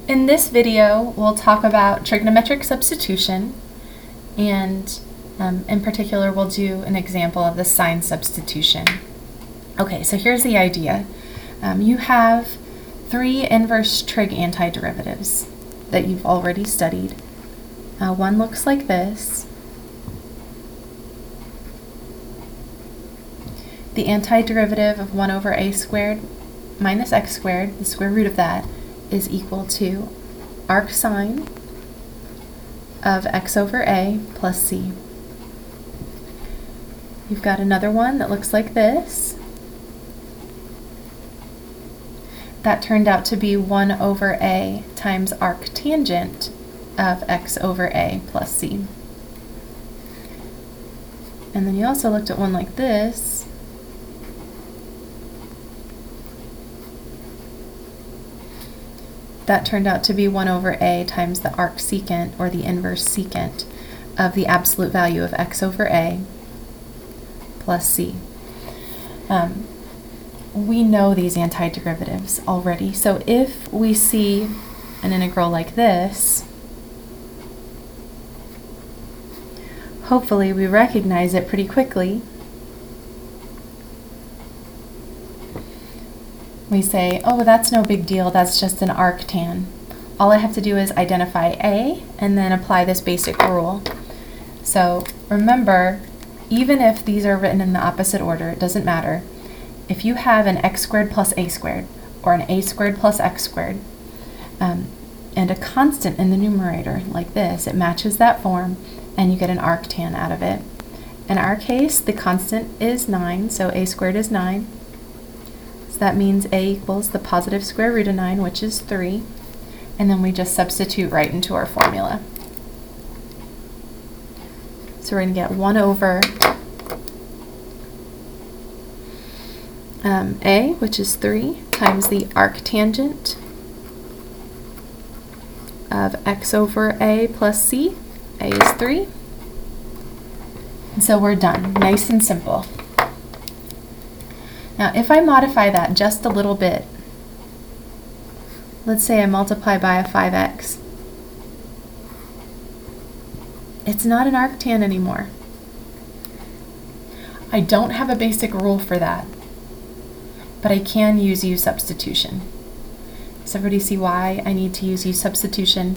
In this video, we'll talk about trigonometric substitution, and in particular, we'll do an example of the sine substitution. Okay, so here's the idea. You have three inverse trig antiderivatives that you've already studied. One looks like this. The antiderivative of 1 over a squared minus x squared, the square root of that, is equal to arc sine of x over a plus c. You've got another one that looks like this. That turned out to be 1 over a times arc tangent of x over a plus c. And then you also looked at one like this. That turned out to be 1 over a times the arc secant, or the inverse secant, of the absolute value of x over a plus c. We know these antiderivatives already, so if we see an integral like this, hopefully we recognize it pretty quickly. We say, oh, that's no big deal, that's just an arctan. All I have to do is identify a and then apply this basic rule. So remember, even if these are written in the opposite order, it doesn't matter. If you have an x squared plus a squared, or an a squared plus x squared, and a constant in the numerator like this, it matches that form and you get an arctan out of it. In our case, the constant is 9, so a squared is 9. So that means a equals the positive square root of 9, which is 3. And then we just substitute right into our formula. So we're going to get 1 over a, which is 3, times the arctangent of x over a plus c. A is 3. And so we're done. Nice and simple. Now, if I modify that just a little bit, let's say I multiply by a 5x. It's not an arctan anymore. I don't have a basic rule for that, but I can use U-Substitution. Does everybody see why I need to use U-Substitution?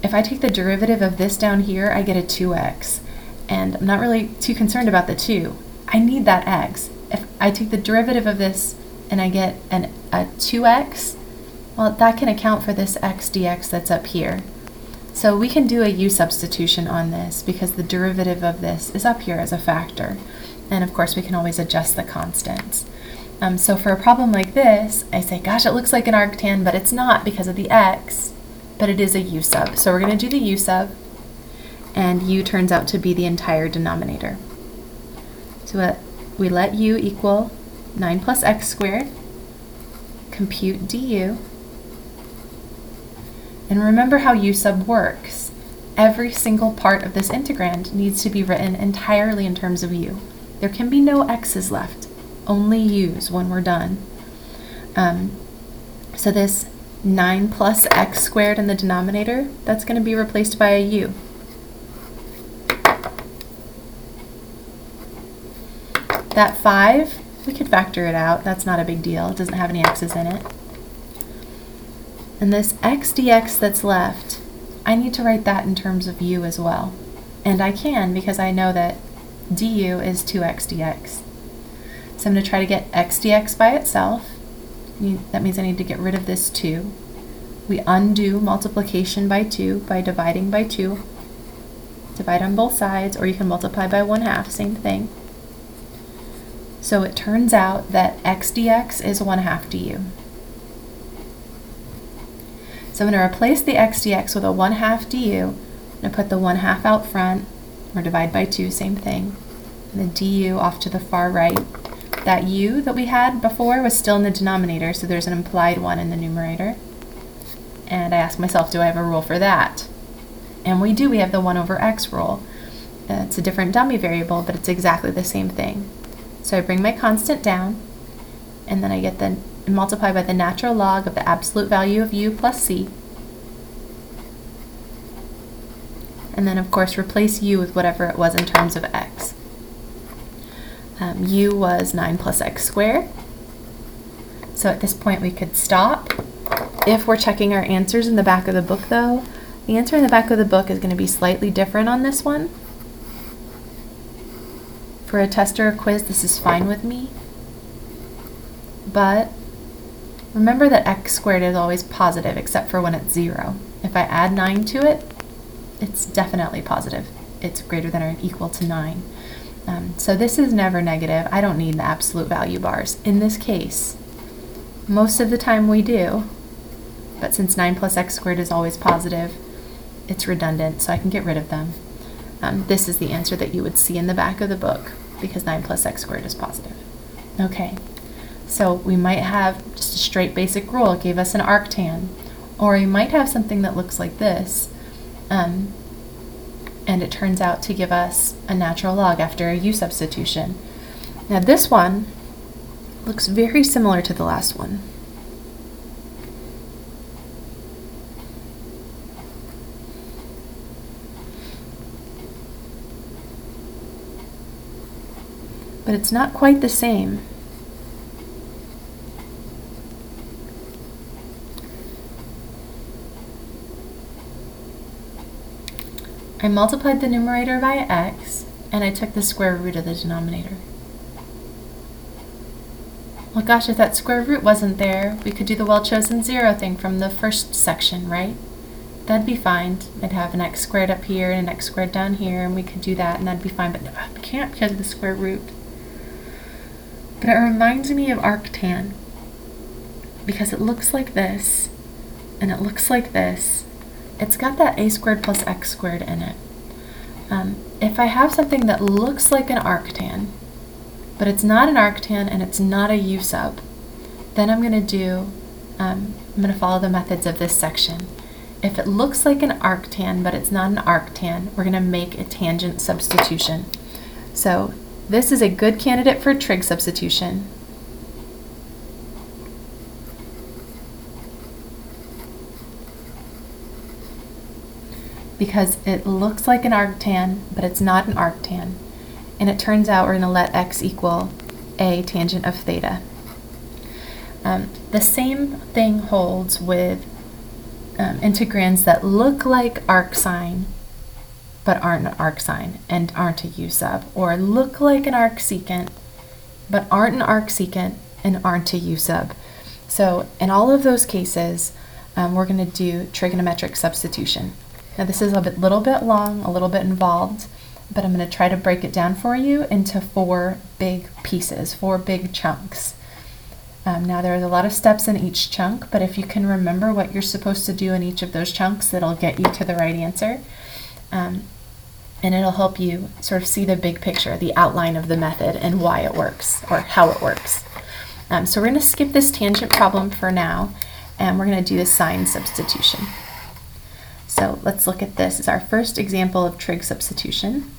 If I take the derivative of this down here, I get a 2x, and I'm not really too concerned about the 2. I need that x. If I take the derivative of this and I get a 2x, well, that can account for this x dx that's up here. So we can do a U-Substitution on this because the derivative of this is up here as a factor. And of course, we can always adjust the constants. So for a problem like this, I say, gosh, it looks like an arctan, but it's not because of the x, but it is a U-sub. So we're going to do the U-sub, and u turns out to be the entire denominator. So we let u equal 9 plus x squared, compute du, and remember how u-sub works. Every single part of this integrand needs to be written entirely in terms of u. There can be no x's left, only u's when we're done. So this 9 plus x squared in the denominator, that's going to be replaced by a u. That 5, we could factor it out. That's not a big deal. It doesn't have any x's in it. And this x dx that's left, I need to write that in terms of u as well. And I can because I know that du is 2x dx. So I'm going to try to get x dx by itself. That means I need to get rid of this 2. We undo multiplication by 2 by dividing by 2. Divide on both sides, or you can multiply by 1/2, same thing. So it turns out that x dx is 1/2 du. So I'm going to replace the x dx with a 1/2 du. I'm going to put the 1/2 out front, or divide by 2, same thing. And the du off to the far right. That u that we had before was still in the denominator, so there's an implied 1 in the numerator. And I ask myself, do I have a rule for that? And we do. We have the 1 over x rule. It's a different dummy variable, but it's exactly the same thing. So I bring my constant down, and then I get the and multiply by the natural log of the absolute value of u plus c. And then, of course, replace u with whatever it was in terms of x. U was 9 plus x squared. So at this point we could stop. If we're checking our answers in the back of the book, though, the answer in the back of the book is going to be slightly different on this one. For a test or a quiz, this is fine with me. But remember that x squared is always positive except for when it's 0. If I add 9 to it, it's definitely positive. It's greater than or equal to 9. So this is never negative. I don't need the absolute value bars. In this case, most of the time we do, but since 9 plus x squared is always positive, it's redundant, so I can get rid of them. This is the answer that you would see in the back of the book, because 9 plus x squared is positive. Okay, so we might have just a straight basic rule. It gave us an arctan. Or we might have something that looks like this, and it turns out to give us a natural log after a U-substitution. Now this one looks very similar to the last one. But it's not quite the same. I multiplied the numerator by x, and I took the square root of the denominator. Well, gosh, if that square root wasn't there, we could do the well-chosen 0 thing from the first section, right? That'd be fine. I'd have an x squared up here and an x squared down here, and we could do that, and that'd be fine, but no, I can't because of the square root. But it reminds me of arctan, because it looks like this, and it looks like this. It's got that a squared plus x squared in it. If I have something that looks like an arctan, but it's not an arctan and it's not a u-sub, then I'm going to follow the methods of this section. If it looks like an arctan but it's not an arctan, we're going to make a tangent substitution. So this is a good candidate for trig substitution. Because it looks like an arctan, but it's not an arctan. And it turns out we're going to let x equal a tangent of theta. The same thing holds with integrands that look like arcsine, but aren't an arcsine and aren't a u-sub, or look like an arcsecant, but aren't an arcsecant and aren't a u-sub. So in all of those cases, we're going to do trigonometric substitution. Now this is a little bit long, a little bit involved, but I'm going to try to break it down for you into 4 big pieces, 4 big chunks. Now there's a lot of steps in each chunk, but if you can remember what you're supposed to do in each of those chunks, it'll get you to the right answer. And it'll help you sort of see the big picture, the outline of the method and why it works, or how it works. So we're going to skip this tangent problem for now, and we're going to do the sine substitution. So let's look at this as our first example of trig substitution.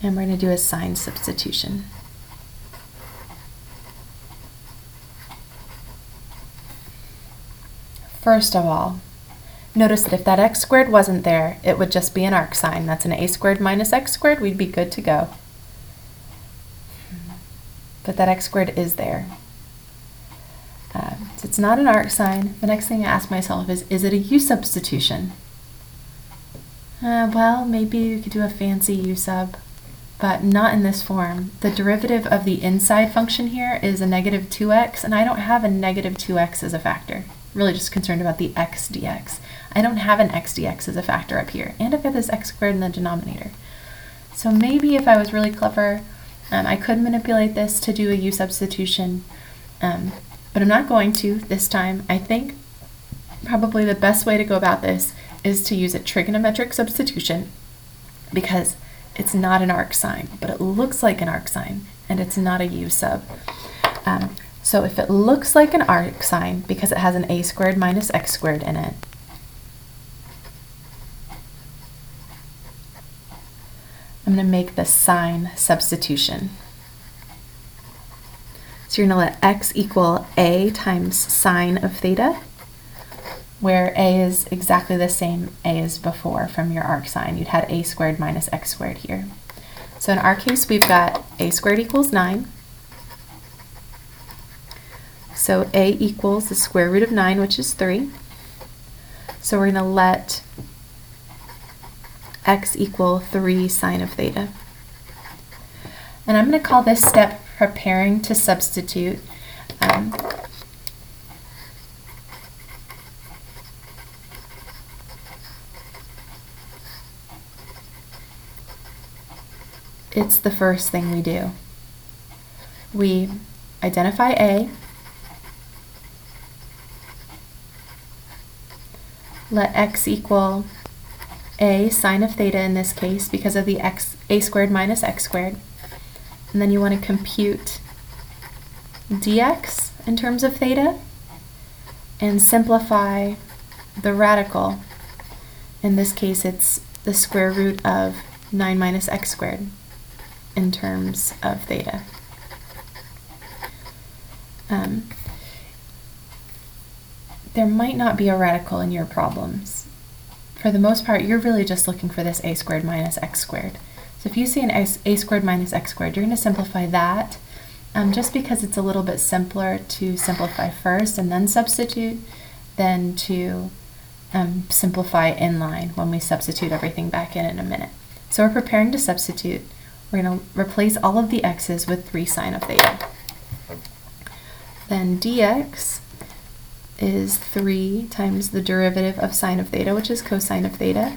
And we're going to do a sine substitution. First of all, notice that if that x squared wasn't there, it would just be an arcsine. That's an a squared minus x squared. We'd be good to go. But that x squared is there. So it's not an arcsine. The next thing I ask myself is it a U-substitution? Well, maybe you could do a fancy U-sub, but not in this form. The derivative of the inside function here is a negative 2x, and I don't have a negative 2x as a factor. I'm really just concerned about the x dx. I don't have an x dx as a factor up here, and I've got this x squared in the denominator. So maybe if I was really clever, I could manipulate this to do a U-substitution, but I'm not going to this time. I think probably the best way to go about this is to use a trigonometric substitution, because it's not an arcsine, but it looks like an arcsine, and it's not a U-sub. So if it looks like an arc sine, because it has an a squared minus x squared in it, I'm going to make the sine substitution. So you're going to let x equal a times sine of theta, where a is exactly the same a as before from your arc sine. You'd had a squared minus x squared here. So in our case, we've got a squared equals 9. So a equals the square root of 9, which is 3. So we're going to let x equal 3 sine of theta. And I'm going to call this step preparing to substitute. It's the first thing we do. We identify a, let x equal a sine of theta in this case because of the a squared minus x squared. And then you want to compute dx in terms of theta and simplify the radical. In this case, it's the square root of 9 minus x squared in terms of theta. There might not be a radical in your problems. For the most part, you're really just looking for this a squared minus x squared. So if you see an a squared minus x squared, you're going to simplify that just because it's a little bit simpler to simplify first and then substitute than to simplify inline when we substitute everything back in a minute. So we're preparing to substitute. We're going to replace all of the x's with 3 sine of theta. Then dx is 3 times the derivative of sine of theta, which is cosine of theta.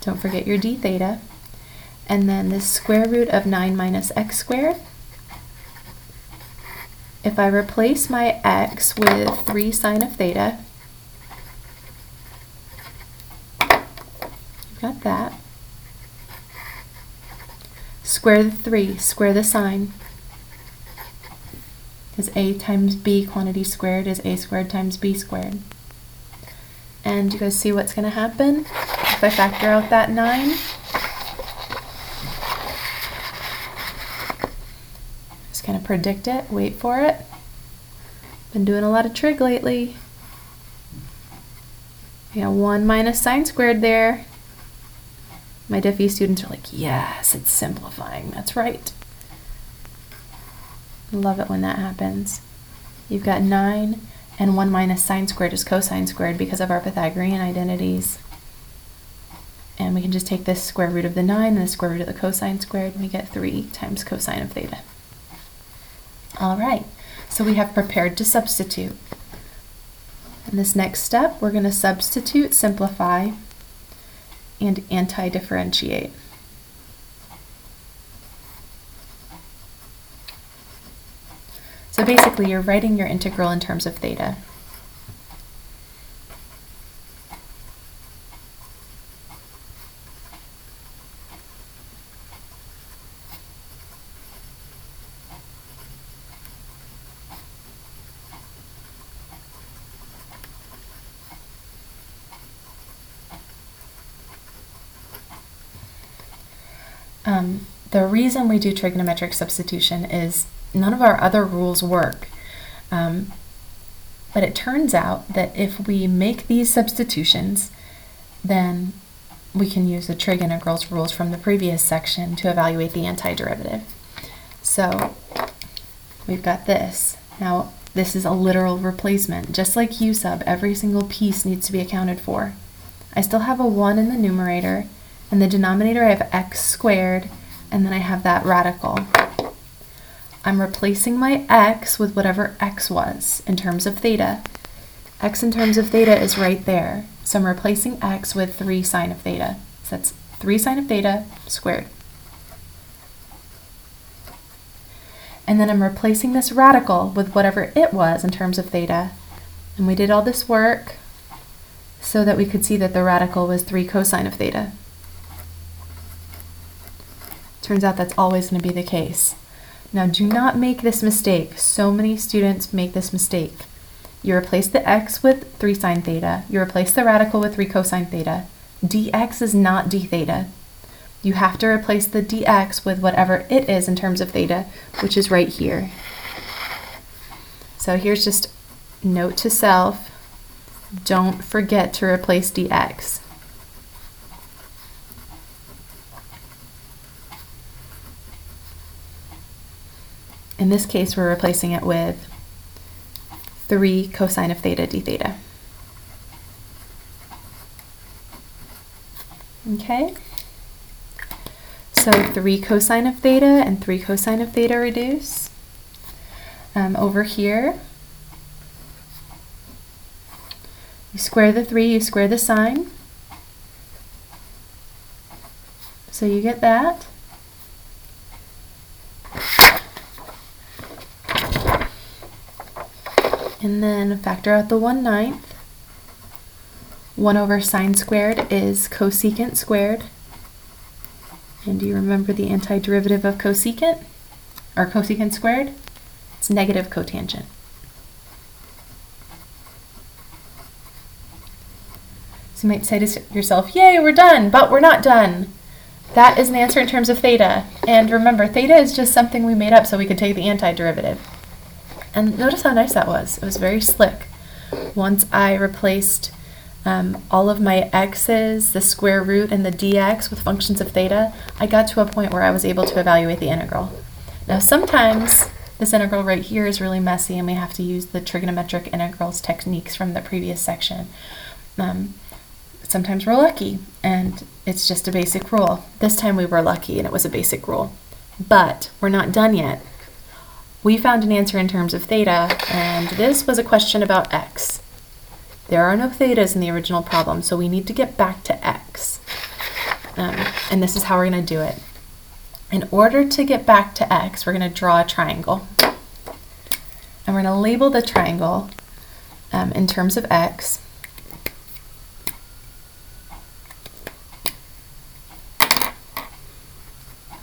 Don't forget your d theta. And then the square root of 9 minus x squared. If I replace my x with 3 sine of theta, you've got that. Square the 3, square the sine. Because a times b quantity squared is a squared times b squared. And you guys see what's going to happen if I factor out that 9? Just kind of predict it, wait for it. Been doing a lot of trig lately. We got 1 minus sine squared there. My Diffie students are like, yes, it's simplifying. That's right. Love it when that happens. You've got 9 and 1 minus sine squared is cosine squared because of our Pythagorean identities. And we can just take this square root of the 9 and the square root of the cosine squared, and we get 3 times cosine of theta. All right, so we have prepared to substitute. In this next step, we're going to substitute, simplify, and anti-differentiate. So basically, you're writing your integral in terms of theta. The reason we do trigonometric substitution is none of our other rules work. But it turns out that if we make these substitutions, then we can use the trig integrals rules from the previous section to evaluate the antiderivative. So we've got this. Now this is a literal replacement. Just like U sub, every single piece needs to be accounted for. I still have a 1 in the numerator. In the denominator I have x squared, and then I have that radical. I'm replacing my x with whatever x was in terms of theta. X in terms of theta is right there. So I'm replacing x with 3 sine of theta. So that's 3 sine of theta squared. And then I'm replacing this radical with whatever it was in terms of theta. And we did all this work so that we could see that the radical was 3 cosine of theta. Turns out that's always going to be the case. Now do not make this mistake. So many students make this mistake. You replace the x with 3 sine theta. You replace the radical with 3 cosine theta. dx is not d theta. You have to replace the dx with whatever it is in terms of theta, which is right here. So here's just note to self, don't forget to replace dx. In this case, we're replacing it with 3 cosine of theta d theta. Okay? So 3 cosine of theta and 3 cosine of theta reduce. Over here, you square the 3, you square the sine. So you get that. And then factor out the 1/9. 1 over sine squared is cosecant squared. And do you remember the antiderivative of cosecant? Or cosecant squared? It's negative cotangent. So you might say to yourself, yay, we're done, but we're not done. That is an answer in terms of theta. And remember, theta is just something we made up so we could take the antiderivative. And notice how nice that was. It was very slick. Once I replaced all of my x's, the square root, and the dx with functions of theta, I got to a point where I was able to evaluate the integral. Now sometimes this integral right here is really messy and we have to use the trigonometric integrals techniques from the previous section. Sometimes we're lucky and it's just a basic rule. This time we were lucky and it was a basic rule. But we're not done yet. We found an answer in terms of theta, and this was a question about x. There are no thetas in the original problem, so we need to get back to x. And this is how we're going to do it. In order to get back to x, we're going to draw a triangle. And we're going to label the triangle in terms of x.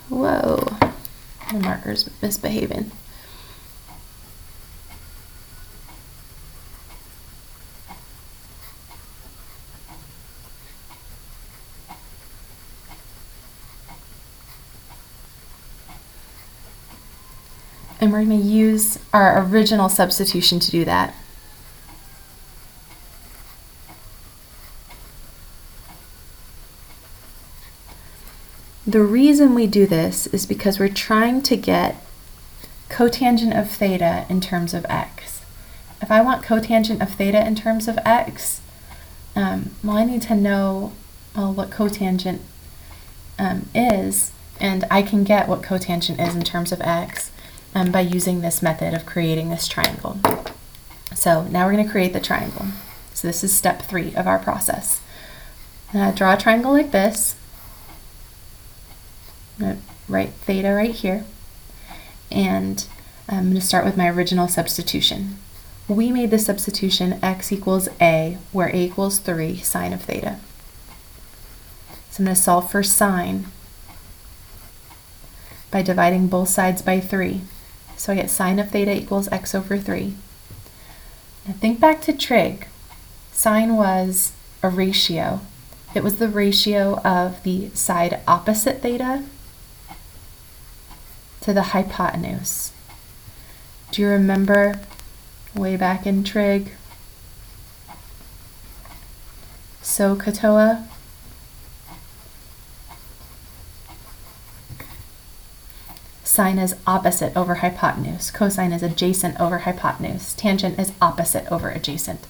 Whoa, the marker's misbehaving. And we're going to use our original substitution to do that. The reason we do this is because we're trying to get cotangent of theta in terms of x. If I want cotangent of theta in terms of x, well, I need to know what cotangent is, and I can get what cotangent is in terms of x by using this method of creating this triangle. So now we're going to create the triangle. So this is step 3 of our process. Draw a triangle like this. I'm going to write theta right here. And I'm going to start with my original substitution. We made the substitution x equals a, where a equals 3 sine of theta. So I'm going to solve for sine by dividing both sides by 3. So I get sine of theta equals x over 3. Now think back to trig. Sine was a ratio. It was the ratio of the side opposite theta to the hypotenuse. Do you remember way back in trig? SOHCAHTOA. Sine is opposite over hypotenuse. Cosine is adjacent over hypotenuse. Tangent is opposite over adjacent.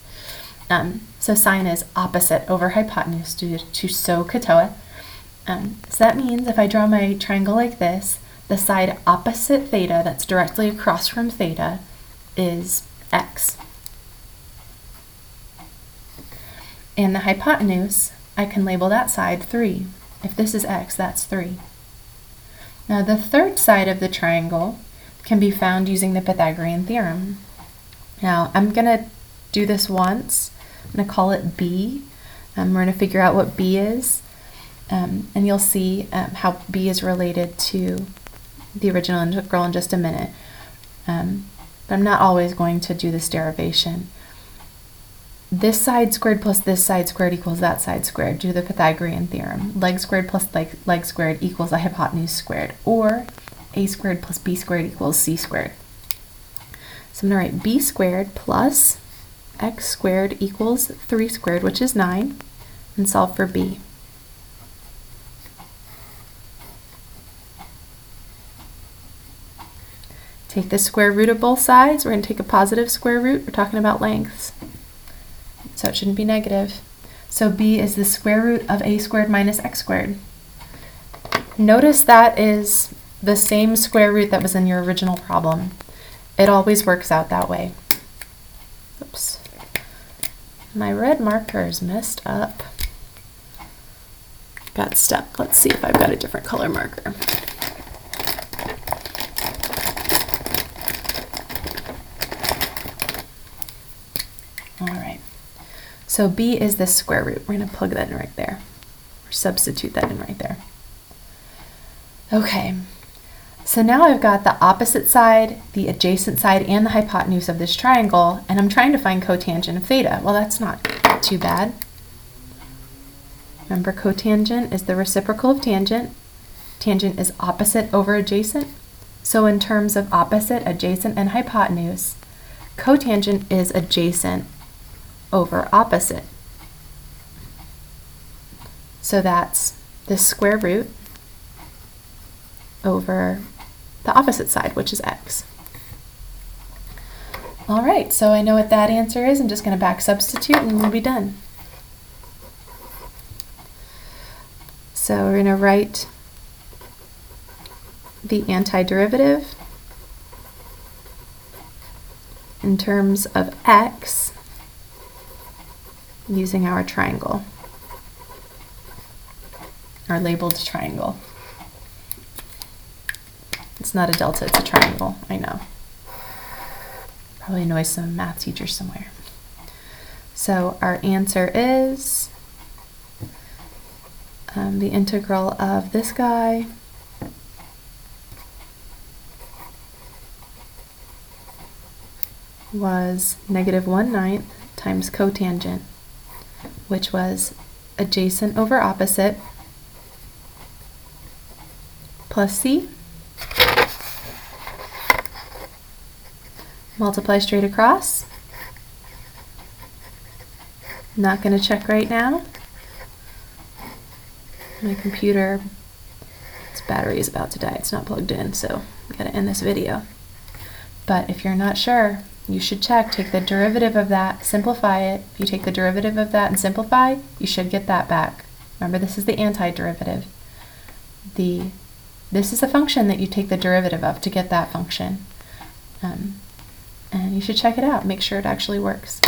So sine is opposite over hypotenuse due to SOHCAHTOA. So that means if I draw my triangle like this, the side opposite theta that's directly across from theta is x. And the hypotenuse, I can label that side 3. If this is x, that's 3. Now the third side of the triangle can be found using the Pythagorean Theorem. Now I'm going to do this once. I'm going to call it b. We're going to figure out what b is. And you'll see how b is related to the original integral in just a minute. But I'm not always going to do this derivation. This side squared plus this side squared equals that side squared due to the Pythagorean Theorem. Leg squared plus leg squared equals the hypotenuse squared. Or a squared plus b squared equals c squared. So I'm going to write b squared plus x squared equals 3 squared, which is 9, and solve for b. Take the square root of both sides. We're going to take a positive square root. We're talking about lengths. So it shouldn't be negative. So b is the square root of a squared minus x squared. Notice that is the same square root that was in your original problem. It always works out that way. Oops. My red marker is messed up. Got stuck. Let's see if I've got a different color marker. All right. So b is the square root. We're going to plug that in right there. Or substitute that in right there. Okay. So now I've got the opposite side, the adjacent side, and the hypotenuse of this triangle, and I'm trying to find cotangent of theta. Well, that's not too bad. Remember, cotangent is the reciprocal of tangent. Tangent is opposite over adjacent. So in terms of opposite, adjacent, and hypotenuse, cotangent is adjacent over opposite. So that's the square root over the opposite side, which is x. All right, so I know what that answer is. I'm just going to back substitute and we'll be done. So we're going to write the antiderivative in terms of x using our triangle, our labeled triangle. It's not a delta, it's a triangle, I know. Probably annoys some math teachers somewhere. So our answer is the integral of this guy was -1/9 times cotangent, which was adjacent over opposite, plus c, multiply straight across. Not going to check right now. My computer, its battery is about to die. It's not plugged in, so I'm going to end this video. But if you're not sure, you should check. Take the derivative of that, simplify it. If you take the derivative of that and simplify, you should get that back. Remember, this is the antiderivative. This is a function that you take the derivative of to get that function. And you should check it out. Make sure it actually works.